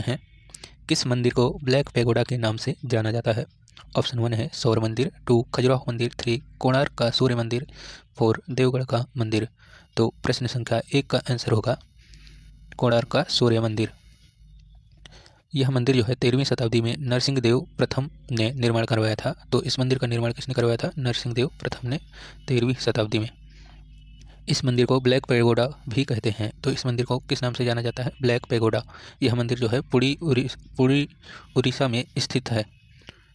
है किस मंदिर को ब्लैक पैगोडा के नाम से जाना जाता है? ऑप्शन 1 है सौर मंदिर, 2 खजुराहो मंदिर, 3 कोणार्क का सूर्य मंदिर, 4 देवगढ़ का मंदिर। तो प्रश्न संख्या 1 का आंसर होगा कोणार्क का सूर्य मंदिर। यह मंदिर जो है 13वीं शताब्दी में नरसिंहदेव प्रथम ने निर्माण करवाया था। तो इस मंदिर का निर्माण किसने करवाया था? नरसिंहदेव प्रथम ने 13वीं शताब्दी में। इस मंदिर को ब्लैक पैगोडा भी कहते हैं। तो इस मंदिर को किस नाम से जाना जाता है? Black pagoda. यह मंदिर जो है पुरी उड़ीसा में स्थित है।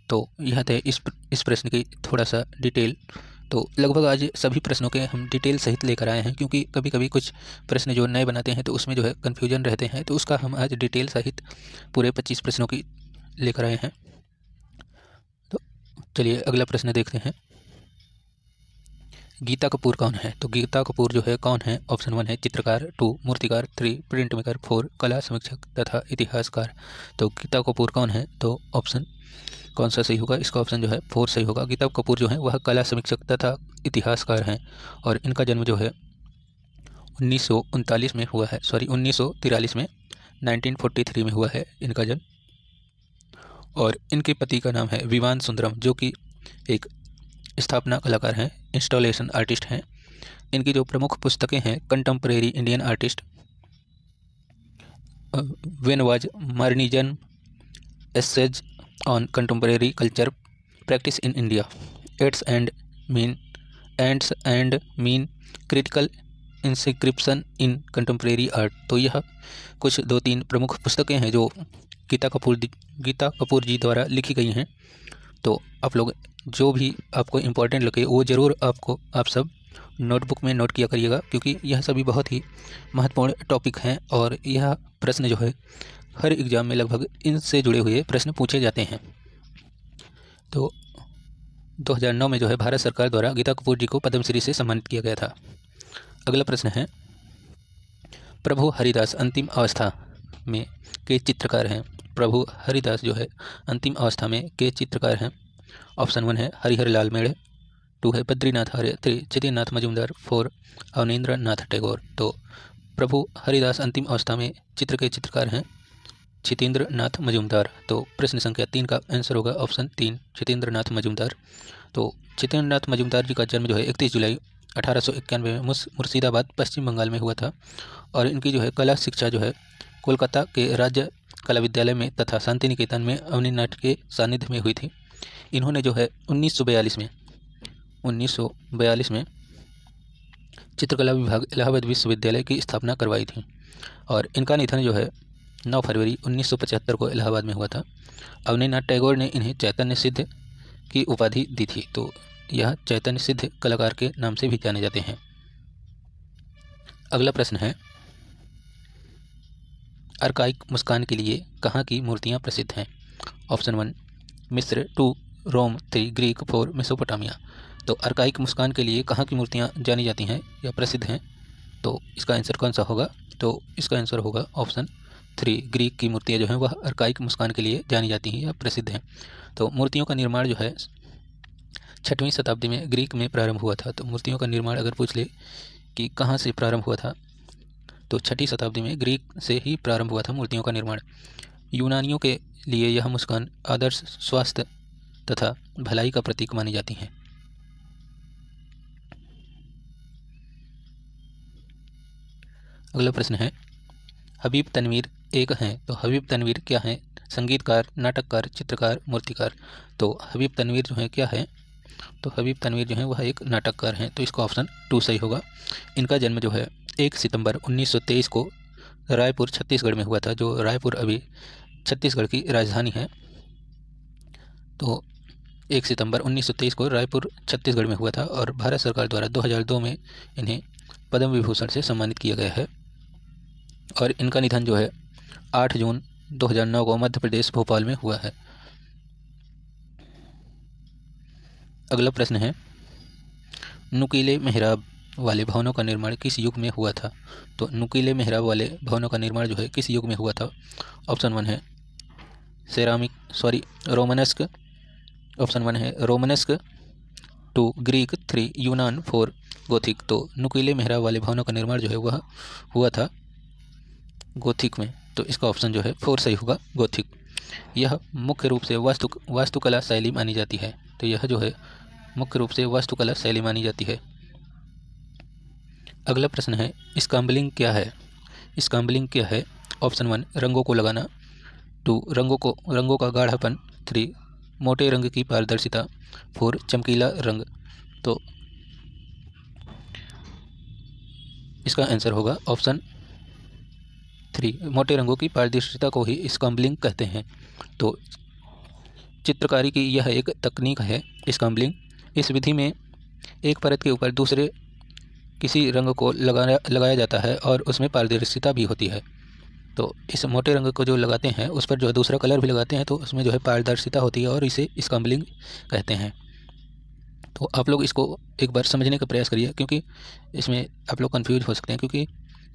तो यह थे इस प्रश्न की थोड़ा सा डिटेल। तो लगभग आज सभी प्रश्नों के हम डिटेल सहित लेकर आए हैं, क्योंकि कभी कभी कुछ प्रश्न जो नए बनाते हैं तो उसमें जो है कन्फ्यूजन रहते हैं, तो उसका हम आज डिटेल सहित पूरे 25 प्रश्नों की लेकर आए हैं। तो चलिए अगला प्रश्न देखते हैं। गीता कपूर कौन है? तो गीता कपूर जो है कौन है? ऑप्शन 1 है चित्रकार, 2 मूर्तिकार, 3 प्रिंट मेकर, 4 कला समीक्षक तथा इतिहासकार। तो गीता कपूर कौन है? तो ऑप्शन कौन सा सही होगा? इसका ऑप्शन जो है 4 सही होगा। गीता कपूर जो है वह कला समीक्षक तथा इतिहासकार हैं और इनका जन्म जो है 1943 में हुआ है, 1943 में 1943 में हुआ है इनका जन्म। और इनके पति का नाम है विवान सुंदरम, जो कि एक स्थापना कलाकार हैं, इंस्टॉलेशन आर्टिस्ट हैं। इनकी जो प्रमुख पुस्तकें हैं contemporary Indian artist, when was modernism, essays on contemporary culture, practice in India, aids and mean, critical inscription in contemporary art. तो यह कुछ 2-3 प्रमुख पुस्तकें हैं जो गीता कपूर जी द्वारा लिखी गई हैं। तो आप लोग जो भी आपको इम्पोर्टेंट लगे वो ज़रूर आप सब नोटबुक में नोट किया करिएगा, क्योंकि यह सभी बहुत ही महत्वपूर्ण टॉपिक हैं और यह प्रश्न जो है हर एग्ज़ाम में लगभग इनसे जुड़े हुए प्रश्न पूछे जाते हैं। तो 2009 में जो है भारत सरकार द्वारा गीता कपूर जी को पद्मश्री से सम्मानित किया गया था। अगला प्रश्न है प्रभु हरिदास अंतिम अवस्था में के चित्रकार हैं? प्रभु हरिदास जो है अंतिम अवस्था में के चित्रकार हैं? ऑप्शन 1 है हरिहर लाल मेढ़े, 2 है बद्रीनाथ आर्य, 3 जितेंद्रनाथ मजूमदार, 4 अवनींद्र नाथ टैगोर। तो प्रभु हरिदास अंतिम अवस्था में चित्र के चित्रकार हैं जितेंद्र नाथ मजूमदार। तो प्रश्न संख्या 3 का आंसर होगा ऑप्शन 3 जितेंद्र नाथ मजूमदार। तो जितेंद्र नाथ मजूमदार जी का जन्म जो है 31 जुलाई 1891 में मुर्शिदाबाद पश्चिम बंगाल में हुआ था और इनकी जो है कला शिक्षा जो है कोलकाता के राज्य कला विद्यालय में तथा शांति निकेतन में अवनी नाट्य के सानिध्य में हुई थी। इन्होंने जो है 1942 में चित्रकला विभाग इलाहाबाद विश्वविद्यालय की स्थापना करवाई थी और इनका निधन जो है 9 फरवरी 1975 को इलाहाबाद में हुआ था। अवनीनाथ टैगोर ने इन्हें चैतन्य सिद्ध की उपाधि दी थी। तो यह चैतन्य सिद्ध कलाकार के नाम से भी जाने जाते हैं। अगला प्रश्न है अर्काइक मुस्कान के लिए कहाँ की मूर्तियाँ प्रसिद्ध हैं? ऑप्शन 1 मिस्र, 2 रोम, 3 ग्रीक, 4 मेसोपोटामिया। तो अर्काइक मुस्कान के लिए कहाँ की मूर्तियाँ जानी जाती हैं या प्रसिद्ध हैं? तो इसका आंसर कौन सा होगा? तो इसका आंसर होगा ऑप्शन 3 ग्रीक की मूर्तियाँ जो हैं वह अर्काइक मुस्कान के लिए जानी जाती हैं या प्रसिद्ध हैं। तो मूर्तियों का निर्माण जो है 6वीं शताब्दी में ग्रीक में प्रारंभ हुआ था। तो मूर्तियों का निर्माण अगर पूछ ले कि कहाँ से प्रारंभ हुआ था, तो 6वीं शताब्दी में ग्रीक से ही प्रारंभ हुआ था मूर्तियों का निर्माण। यूनानियों के लिए यह मुस्कान आदर्श स्वास्थ्य तथा भलाई का प्रतीक मानी जाती है। अगला प्रश्न है हबीब तनवीर एक हैं। तो हबीब तनवीर क्या हैं? संगीतकार, नाटककार, चित्रकार, मूर्तिकार। तो हबीब तनवीर जो है क्या है? तो हबीब तनवीर जो है वह एक नाटककार हैं। तो इसका ऑप्शन 2 सही होगा। इनका जन्म जो है 1 सितंबर 1923 को रायपुर छत्तीसगढ़ में हुआ था, जो रायपुर अभी छत्तीसगढ़ की राजधानी है। तो 1 सितंबर 1923 को रायपुर छत्तीसगढ़ में हुआ था और भारत सरकार द्वारा 2002 में इन्हें पद्म विभूषण से सम्मानित किया गया है। और इनका निधन जो है 8 जून 2009 को मध्य प्रदेश भोपाल में हुआ है। अगला प्रश्न है नुकीले मेहराब वाले भवनों का निर्माण किस युग में हुआ था? तो नुकीले मेहराब वाले भवनों का निर्माण जो है किस युग में हुआ था? ऑप्शन 1 है रोमनस्क, ऑप्शन 1 है रोमनस्क, 2 ग्रीक, 3 यूनान, 4 गोथिक। तो नुकीले मेहराब वाले भवनों का निर्माण जो है वह हुआ था गोथिक में। तो इसका ऑप्शन जो है 4 सही होगा, गोथिक। यह मुख्य रूप से वास्तुकला शैली मानी जाती है। तो यह जो है मुख्य रूप से वास्तुकला शैली मानी जाती है। अगला प्रश्न है, स्क्रैम्बलिंग क्या है? स्क्रैम्बलिंग क्या है? ऑप्शन 1 रंगों को लगाना, 2 रंगों का गाढ़ापन, 3 मोटे रंग की पारदर्शिता, 4 चमकीला रंग। तो इसका आंसर होगा ऑप्शन 3, मोटे रंगों की पारदर्शिता को ही स्क्रैम्बलिंग कहते हैं। तो चित्रकारी की यह एक तकनीक है स्क्रैम्बलिंग। इस विधि में एक परत के ऊपर दूसरे किसी रंग को लगाया जाता है और उसमें पारदर्शिता भी होती है। तो इस मोटे रंग को जो लगाते हैं उस पर जो है दूसरा कलर भी लगाते हैं, तो उसमें जो है पारदर्शिता होती है और इसे स्क्रैम्बलिंग कहते हैं। तो आप लोग इसको एक बार समझने का प्रयास करिए, क्योंकि इसमें आप लोग कंफ्यूज हो सकते हैं, क्योंकि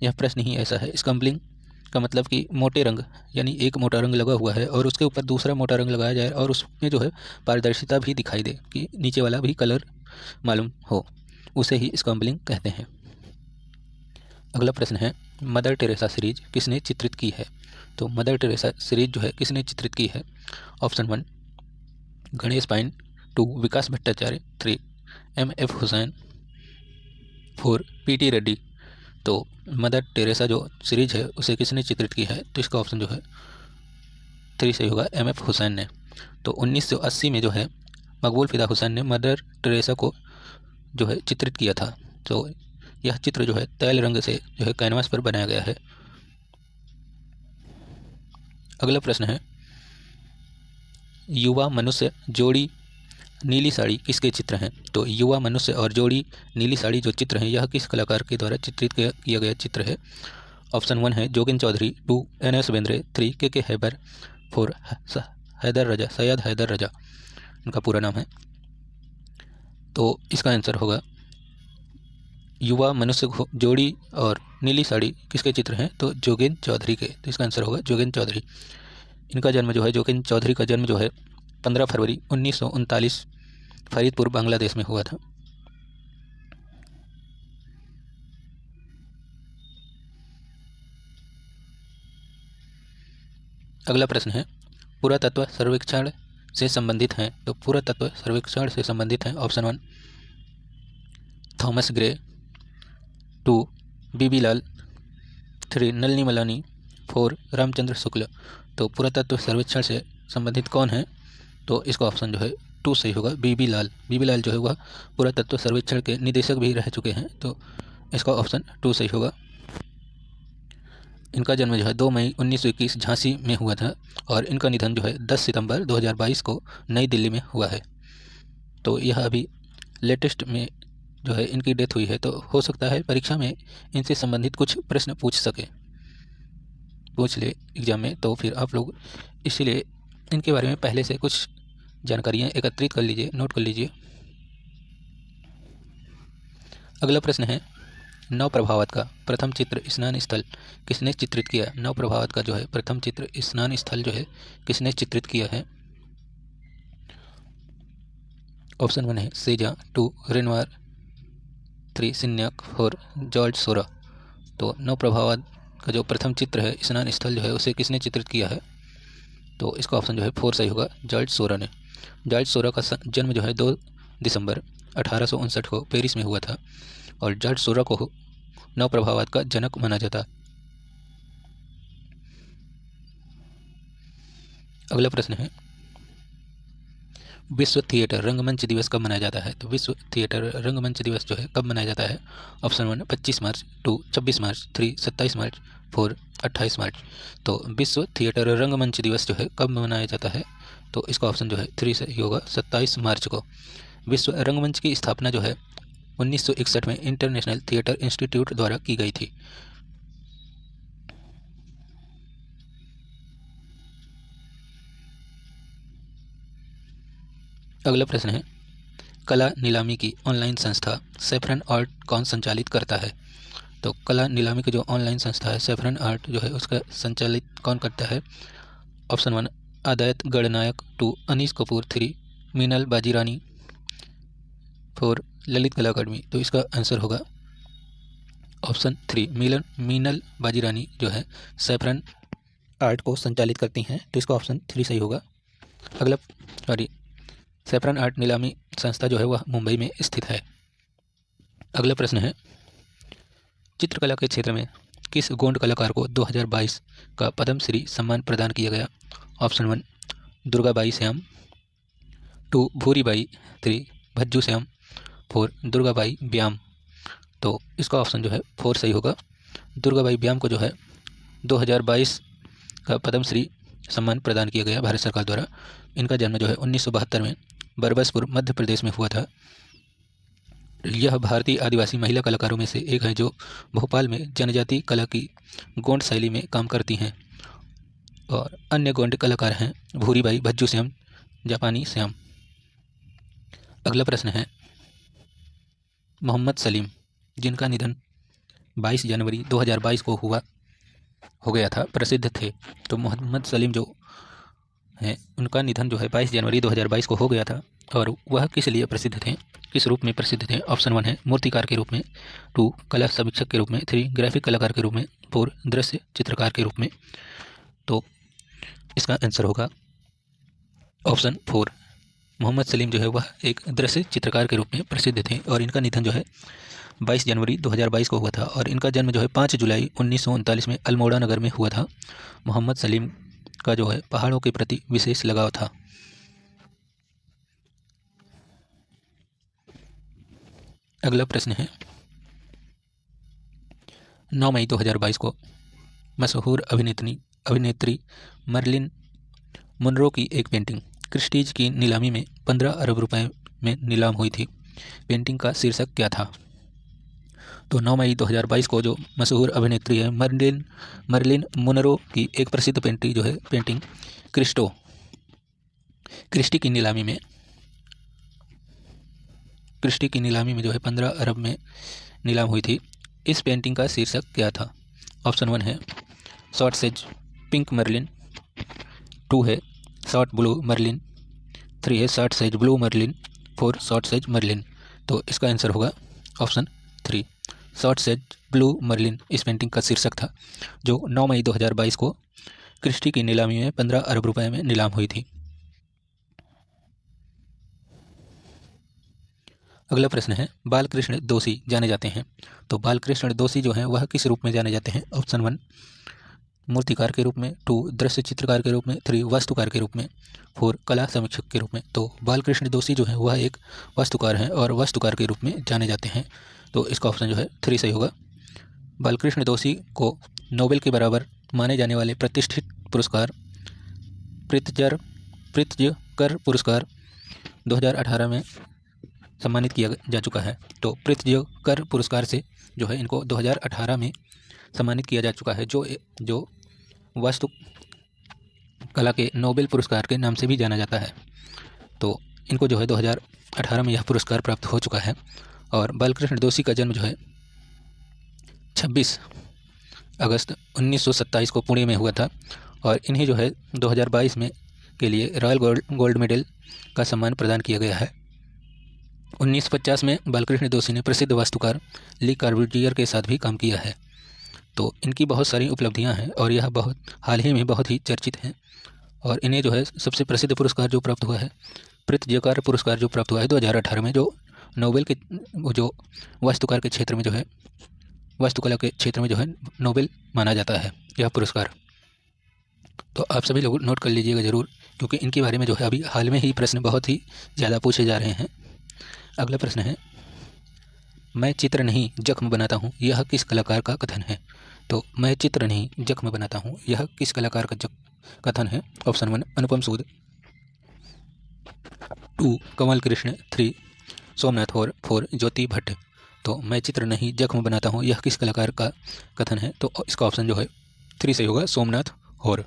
यह प्रश्न ही ऐसा है। स्क्रैम्बलिंग का मतलब कि मोटे रंग, यानी एक मोटा रंग लगा हुआ है और उसके ऊपर दूसरा मोटा रंग लगाया जाए और उसमें जो है पारदर्शिता भी दिखाई दे, कि नीचे वाला भी कलर मालूम हो, उसे ही स्क्रैम्बलिंग कहते हैं। अगला प्रश्न है, मदर टेरेसा सीरीज किसने चित्रित की है? तो मदर टेरेसा सीरीज जो है किसने चित्रित की है? ऑप्शन 1 गणेश पाइन, 2 विकास भट्टाचार्य, 3 M.F. हुसैन, 4 P.T. रेड्डी। तो मदर टेरेसा जो सीरीज है उसे किसने चित्रित की है? तो इसका ऑप्शन जो है 3 सही होगा, M.F. हुसैन ने। तो 1980 में जो है मकबूल फिदा हुसैन ने मदर टेरेसा को जो है चित्रित किया था। तो यह चित्र जो है तैल रंग से जो है कैनवास पर बनाया गया है। अगला प्रश्न है, युवा मनुष्य जोड़ी नीली साड़ी किसके चित्र हैं? तो युवा मनुष्य और जोड़ी नीली साड़ी जो चित्र हैं यह किस कलाकार के द्वारा चित्रित किया गया चित्र है? ऑप्शन 1 है जोगिन चौधरी, 2 N.S. बेंद्रे, 3 के हैबर, 4 हैदर रजा, सैयद हैदर रजा इनका पूरा नाम है। तो इसका आंसर होगा युवा मनुष्य जोड़ी और नीली साड़ी किसके चित्र हैं? तो जोगिन चौधरी के। तो इसका आंसर होगा जोगिन चौधरी। इनका जन्म जो है, जोगिन चौधरी का जन्म जो है 15 फरवरी 1939 फरीदपुर बांग्लादेश में हुआ था। अगला प्रश्न है, पुरातत्व सर्वेक्षण से संबंधित हैं। तो पुरातत्व सर्वेक्षण से संबंधित हैं। ऑप्शन 1 थॉमस ग्रे, 2 बीबी लाल, 3 नलिनी मलानी, 4 रामचंद्र शुक्ल। तो पुरातत्व सर्वेक्षण से संबंधित कौन है? तो इसका ऑप्शन जो है 2 सही होगा, बीबी लाल। बीबी लाल जो है वह पुरातत्व सर्वेक्षण के निदेशक भी रह चुके हैं। तो इसका ऑप्शन 2 सही होगा। इनका जन्म जो है 2 मई 1921 झांसी में हुआ था और इनका निधन जो है 10 सितंबर 2022 को नई दिल्ली में हुआ है। तो यह अभी लेटेस्ट में जो है इनकी डेथ हुई है। तो हो सकता है परीक्षा में इनसे संबंधित कुछ प्रश्न पूछ ले एग्जाम में, तो फिर आप लोग इसीलिए इनके बारे में पहले से कुछ जानकारियाँ एकत्रित कर लीजिए, नोट कर लीजिए। अगला प्रश्न है, नव प्रभावत का प्रथम चित्र स्नान स्थल किसने चित्रित किया? नव प्रभावत का जो है प्रथम चित्र स्नान स्थल जो है किसने चित्रित किया है? ऑप्शन 1 है सेजा, 2 रेनवार, 3 सिन्याक, 4 जॉर्ज सोरा। तो नव प्रभावत का जो प्रथम चित्र है स्नान स्थल जो है उसे किसने चित्रित किया है? तो इसका ऑप्शन जो है 4 सही होगा, जॉर्ज सोरा ने। जॉर्ज सोरा का जन्म जो है 2 दिसंबर 1859 को पेरिस में हुआ था और जॉर्ज सोरा को नव प्रभावत का जनक माना जाता। अगला प्रश्न है, विश्व थिएटर रंगमंच दिवस कब मनाया जाता है? तो विश्व थिएटर रंगमंच दिवस जो है कब मनाया जाता है? ऑप्शन 1 25 मार्च, 2 26 मार्च, 3 27 मार्च, 4 28 मार्च। तो विश्व थिएटर रंगमंच दिवस जो है कब मनाया जाता है? तो इसका ऑप्शन जो है 3 सही होगा, 27 मार्च को। विश्व रंगमंच की स्थापना जो है 1961 में इंटरनेशनल थिएटर इंस्टीट्यूट द्वारा की गई थी। अगला प्रश्न है, कला नीलामी की ऑनलाइन संस्था सैफरन आर्ट कौन संचालित करता है? तो कला नीलामी की जो ऑनलाइन संस्था है सैफरन आर्ट जो है उसका संचालित कौन करता है? ऑप्शन 1 आदित्य गणनायक, 2 अनीस कपूर, 3 मीनल बाजीरानी, 4 ललित कला अकादमी। तो इसका आंसर होगा ऑप्शन 3 मीनल बाजीरानी जो है सैफरन आर्ट को संचालित करती हैं, तो इसका ऑप्शन 3 सही होगा। अगला सैफरन आर्ट नीलामी संस्था जो है वह मुंबई में स्थित है। अगला प्रश्न है, चित्रकला के क्षेत्र में किस गोंड कलाकार को 2022 का पद्मश्री सम्मान प्रदान किया गया? ऑप्शन 1 दुर्गाबाई श्याम, 2 भूरीबाई, 3 भज्जू श्याम, 4 दुर्गाबाई व्याम। तो इसका ऑप्शन जो है 4 सही होगा। दुर्गाबाई व्याम को जो है 2022 का पद्मश्री सम्मान प्रदान किया गया भारत सरकार द्वारा। इनका जन्म जो है 1972 में बरबसपुर मध्य प्रदेश में हुआ था। यह भारतीय आदिवासी महिला कलाकारों में से एक है जो भोपाल में जनजातीय कला की गोंड शैली में काम करती हैं। और अन्य गोंड कलाकार हैं भूरीबाई, भज्जू श्याम, जापानी श्याम। अगला प्रश्न है, मोहम्मद सलीम जिनका निधन 22 जनवरी 2022 को हो गया था, प्रसिद्ध थे। तो मोहम्मद सलीम जो हैं उनका निधन जो है 22 जनवरी 2022 को हो गया था। और वह किस लिए प्रसिद्ध थे, किस रूप में प्रसिद्ध थे? ऑप्शन 1 है मूर्तिकार के रूप में, 2 कला समीक्षक के रूप में, 3 ग्राफिक कलाकार के रूप में, 4 दृश्य चित्रकार के रूप में। तो इसका आंसर होगा ऑप्शन 4। मोहम्मद सलीम जो है वह एक दृश्य चित्रकार के रूप में प्रसिद्ध थे और इनका निधन जो है 22 जनवरी 2022 को हुआ था। और इनका जन्म जो है 5 जुलाई 1939 में अल्मोड़ा नगर में हुआ था। मोहम्मद सलीम का जो है पहाड़ों के प्रति विशेष लगाव था। अगला प्रश्न है, 9 मई 2022 को मशहूर अभिनेत्री मर्लिन मुनरो की एक पेंटिंग क्रिस्टीज की नीलामी में 15 अरब रुपए में नीलाम हुई थी। पेंटिंग का शीर्षक क्या था? तो 9 मई 2022 को जो मशहूर अभिनेत्री है मर्लिन मुनरो की एक प्रसिद्ध पेंटिंग क्रिस्टी की नीलामी में जो है 15 अरब में नीलाम हुई थी। इस पेंटिंग का शीर्षक क्या था? ऑप्शन 1 है शॉर्ट सेज पिंक मर्लिन, 2 है शॉर्ट ब्लू मर्लिन, 3 है short says blue marlin, 4 short says marlin. तो इसका आंसर होगा option 3 short says blue marlin इस पेंटिंग का शीर्षक था, जो 9 मई 2022 को क्रिस्टी की नीलामी में 15 अरब रुपए में नीलाम हुई थी। अगला प्रश्न है, बालकृष्ण दोषी जाने जाते हैं। तो बालकृष्ण दोषी जो हैं वह किस रूप में जाने जाते हैं? ऑप्शन 1 मूर्तिकार के रूप में, 2 दृश्य चित्रकार के रूप में, 3 वास्तुकार के रूप में, 4 कला समीक्षक के रूप में। तो बालकृष्ण दोषी जो हैं वह एक वास्तुकार हैं और वास्तुकार के रूप में जाने जाते हैं। तो इसका ऑप्शन जो है 3 सही होगा। बालकृष्ण दोषी को नोबेल के बराबर माने जाने वाले प्रतिष्ठित पुरस्कार प्रित्जकर पुरस्कार 2018 में सम्मानित किया जा चुका है। तो प्रित्जकर पुरस्कार से जो है इनको 2018 में सम्मानित किया जा चुका है, जो वास्तु कला के नोबेल पुरस्कार के नाम से भी जाना जाता है। तो इनको जो है 2018 में यह पुरस्कार प्राप्त हो चुका है। और बालकृष्ण दोषी का जन्म जो है 26 अगस्त 1927 को पुणे में हुआ था। और इन्हें जो है 2022 में के लिए रॉयल गोल्ड मेडल का सम्मान प्रदान किया गया है। 1950 में बालकृष्ण दोषी ने प्रसिद्ध वास्तुकार ली कॉर्बुजियर के साथ भी काम किया है। तो इनकी बहुत सारी उपलब्धियां हैं और यह हाल ही में बहुत ही चर्चित हैं। और इन्हें जो है सबसे प्रसिद्ध पुरस्कार जो प्राप्त हुआ है प्रित्जकर पुरस्कार जो प्राप्त हुआ है 2018 में, जो नोबेल के जो वास्तुकार के क्षेत्र में जो है वास्तुकला के क्षेत्र में जो है नोबेल माना जाता है यह पुरस्कार। तो आप सभी लोग नोट कर लीजिएगा ज़रूर, क्योंकि इनके बारे में जो है अभी हाल में ही प्रश्न बहुत ही ज़्यादा पूछे जा रहे हैं। अगला प्रश्न है, मैं चित्र नहीं जख्म बनाता हूँ, यह किस कलाकार का कथन है? तो मैं चित्र नहीं जख्म बनाता हूँ, यह किस कलाकार का कथन है? ऑप्शन 1 अनुपम सूद, 2 कमल कृष्ण, 3 सोमनाथ और 4 ज्योति भट्ट। तो मैं चित्र नहीं जख्म बनाता हूँ यह किस कलाकार का कथन है? तो इसका ऑप्शन जो है 3 सही होगा, सोमनाथ होर।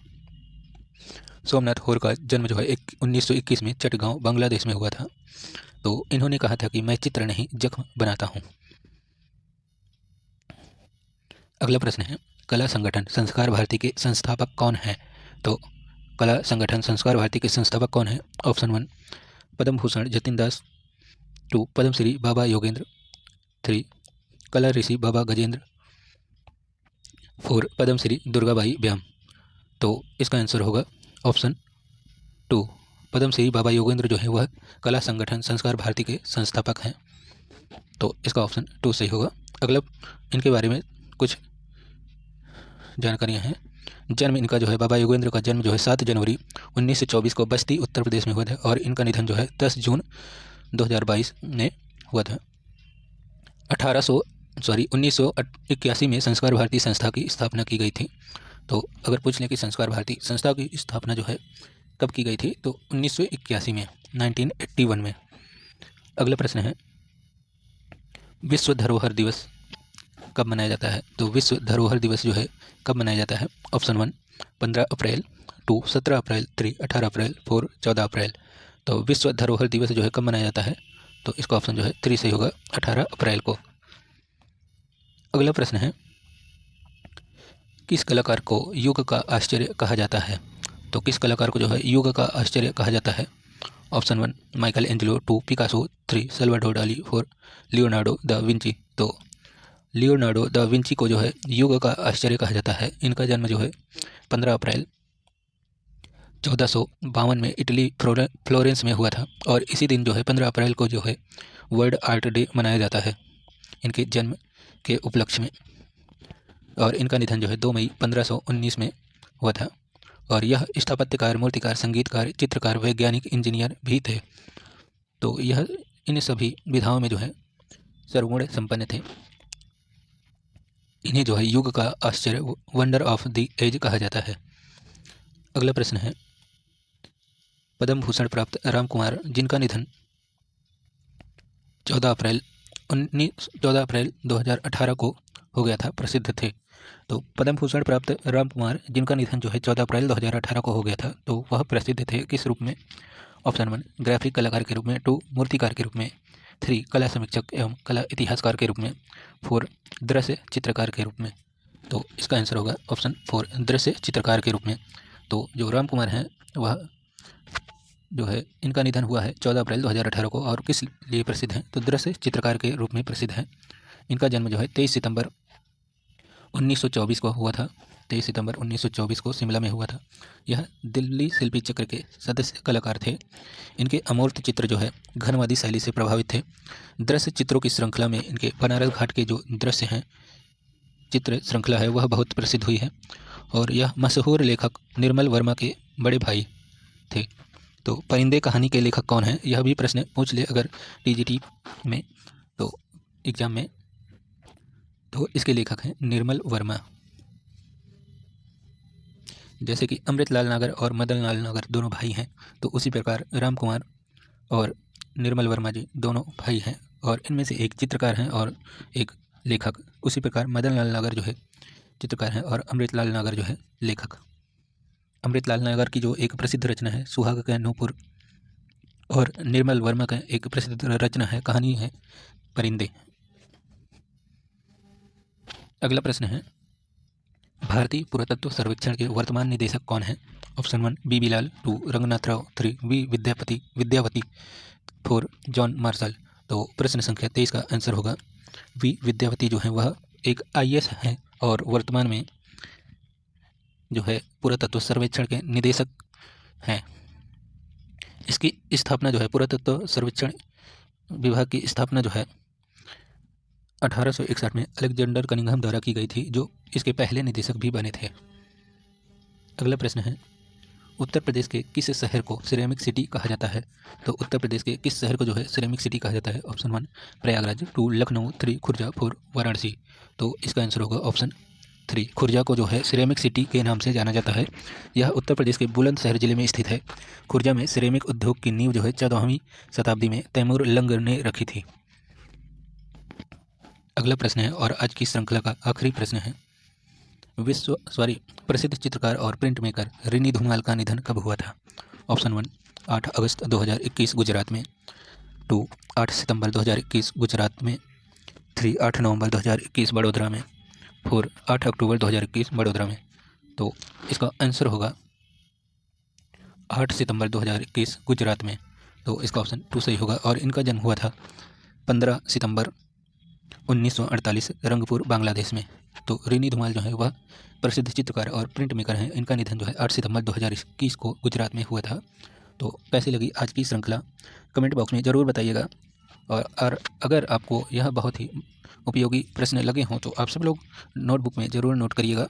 सोमनाथ होर का जन्म जो है 1921 में चटगांव बांग्लादेश में हुआ था। तो इन्होंने कहा था कि मैं चित्र नहीं जख्म बनाता हूँ। अगला प्रश्न है, कला संगठन संस्कार भारती के संस्थापक कौन है? तो कला संगठन संस्कार भारती के संस्थापक कौन है? ऑप्शन 1 पद्म भूषण जतिन दास, 2 पद्मश्री बाबा योगेंद्र, 3 कला ऋषि बाबा गजेंद्र, 4 पद्मश्री दुर्गाबाई व्याम। तो इसका आंसर होगा ऑप्शन 2। पद्मश्री बाबा योगेंद्र जो है वह कला संगठन संस्कार भारती के संस्थापक हैं। तो इसका ऑप्शन 2 सही होगा। अगला इनके बारे में कुछ जानकारियाँ हैं। जन्म इनका जो है बाबा योगेंद्र का जन्म जो है 7 जनवरी 1924 को बस्ती उत्तर प्रदेश में हुआ था और इनका निधन जो है 10 जून 2022 में हुआ था। 1981 में संस्कार भारती संस्था की स्थापना की गई थी। तो अगर पूछ लें कि संस्कार भारती संस्था की स्थापना जो है कब की गई थी, तो 1981 में 1981 में। अगला प्रश्न है विश्व धरोहर दिवस कब मनाया जाता है? तो विश्व धरोहर दिवस जो है कब मनाया जाता है? ऑप्शन 1 15 अप्रैल, 2 17 अप्रैल, 3 18 अप्रैल, 4 14 अप्रैल। तो विश्व धरोहर दिवस जो है कब मनाया जाता है? तो इसका ऑप्शन जो है 3 सही होगा, 18 अप्रैल को। अगला प्रश्न है किस कलाकार को युग का आश्चर्य कहा जाता है? तो किस कलाकार को जो है युग का आश्चर्य कहा जाता है? Option 1 Michael Angelo, 2 Picasso, 3 Salvador डाली, 4 लियोनार्डो दा विंची। तो लियोनार्डो दा विंची को जो है युग का आश्चर्य कहा जाता है। इनका जन्म जो है 15 अप्रैल 1452 में इटली फ्लोरेंस में हुआ था और इसी दिन जो है 15 अप्रैल को जो है वर्ल्ड आर्ट डे मनाया जाता है इनके जन्म के उपलक्ष्य में। और इनका निधन जो है 2 मई 1519 में हुआ था और यह स्थापत्यकार, मूर्तिकार, संगीतकार, चित्रकार, वैज्ञानिक, इंजीनियर भी थे। तो यह इन सभी विधाओं में जो है सर्वगुण संपन्न थे। इन्हें जो है युग का आश्चर्य, वंडर ऑफ द एज कहा जाता है। अगला प्रश्न है पद्म भूषण प्राप्त राम कुमार जिनका निधन 14 अप्रैल 2018 को हो गया था, प्रसिद्ध थे। तो पद्म भूषण प्राप्त राम कुमार जिनका निधन जो है 14 अप्रैल 2018 को हो गया था, तो वह प्रसिद्ध थे किस रूप में? ऑप्शन 1 ग्राफिक कलाकार के रूप में, 2 मूर्तिकार के रूप में, 3 कला समीक्षक एवं कला इतिहासकार के रूप में, 4 दृश्य चित्रकार के रूप में। तो इसका आंसर होगा ऑप्शन 4 दृश्य चित्रकार के रूप में। तो जो राम कुमार हैं वह जो है इनका निधन हुआ है 14 अप्रैल 2018 को और किस लिए प्रसिद्ध हैं? तो दृश्य चित्रकार के रूप में प्रसिद्ध हैं। इनका जन्म जो है 23 सितंबर 1924 को हुआ था। 23 सितंबर 1924 को शिमला में हुआ था। यह दिल्ली शिल्पी चक्र के सदस्य कलाकार थे। इनके अमूर्त चित्र जो है घनवादी शैली से प्रभावित थे। दृश्य चित्रों की श्रृंखला में इनके बनारस घाट के जो दृश्य हैं चित्र श्रृंखला है वह बहुत प्रसिद्ध हुई है और यह मशहूर लेखक निर्मल वर्मा के बड़े भाई थे। तो परिंदे कहानी के लेखक कौन हैं? यह भी प्रश्न पूछ ले अगर टीजीटी में, तो एग्जाम में, तो इसके लेखक हैं निर्मल वर्मा। जैसे कि अमृतलाल नागर और मदन लाल नागर दोनों भाई हैं, तो उसी प्रकार राम कुमार और निर्मल वर्मा जी दोनों भाई हैं और इनमें से एक चित्रकार हैं और एक लेखक। उसी प्रकार मदन लाल नागर जो है चित्रकार हैं और अमृतलाल नागर जो है लेखक। अमृतलाल नागर की जो एक प्रसिद्ध रचना है सुहाग का नूपुर और निर्मल वर्मा का एक प्रसिद्ध रचना है, कहानी है परिंदे। अगला प्रश्न है भारतीय पुरातत्व सर्वेक्षण के वर्तमान निदेशक कौन हैं? ऑप्शन 1 बी लाल, 2 रंगनाथ राव, 3 विद्यावती, 4 जॉन मार्शल। तो प्रश्न संख्या 23 का आंसर होगा वी विद्यावती जो है वह एक IAS हैं और वर्तमान में जो है पुरातत्व सर्वेक्षण के निदेशक हैं। इसकी स्थापना जो है पुरातत्व सर्वेक्षण विभाग की स्थापना जो है 1861 में अलेक्जेंडर कनिंघम द्वारा की गई थी, जो इसके पहले निदेशक भी बने थे। अगला प्रश्न है उत्तर प्रदेश के किस शहर को सिरेमिक सिटी कहा जाता है? तो उत्तर प्रदेश के किस शहर को जो है सिरेमिक सिटी कहा जाता है? ऑप्शन 1 प्रयागराज, 2 लखनऊ, 3 खुर्जा, 4 वाराणसी। तो इसका आंसर होगा ऑप्शन 3 खुर्जा को जो है सिरेमिक सिटी के नाम से जाना जाता है। यह उत्तर प्रदेश के बुलंदशहर जिले में स्थित है। खुर्जा में सिरेमिक उद्योग की नींव जो है 14वीं शताब्दी में तैमूर लंग ने रखी थी। अगला प्रश्न है और आज की श्रृंखला का आखिरी प्रश्न है प्रसिद्ध चित्रकार और प्रिंट मेकर रिनी धुमाल का निधन कब हुआ था? ऑप्शन 1 8 अगस्त 2021 गुजरात में, 2 8 सितंबर 2021 गुजरात में, 3 8 नवंबर 2021 बड़ोदरा में, 4 8 अक्टूबर 2021 बड़ोदरा में। तो इसका आंसर होगा 8 सितंबर 2021 गुजरात में। तो इसका ऑप्शन 2 सही होगा और इनका जन्म हुआ था 15 सितंबर 1948 रंगपुर बांग्लादेश में। तो रीनी धुमाल जो है वह प्रसिद्ध चित्रकार और प्रिंट मेकर हैं। इनका निधन जो है 8 सितंबर 2021 को गुजरात में हुआ था। तो कैसी लगी आज की श्रृंखला कमेंट बॉक्स में ज़रूर बताइएगा। और अगर आपको यह बहुत ही उपयोगी प्रश्न लगे हों तो आप सब लोग नोटबुक में ज़रूर नोट करिएगा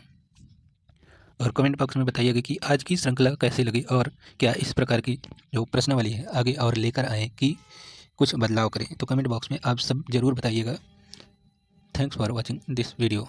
और कमेंट बॉक्स में बताइएगा कि आज की श्रृंखला कैसी लगी और क्या इस प्रकार की जो प्रश्नावली है आगे और लेकर आएँ कि कुछ बदलाव करें। तो कमेंट बॉक्स में आप सब ज़रूर बताइएगा। Thanks for watching this video.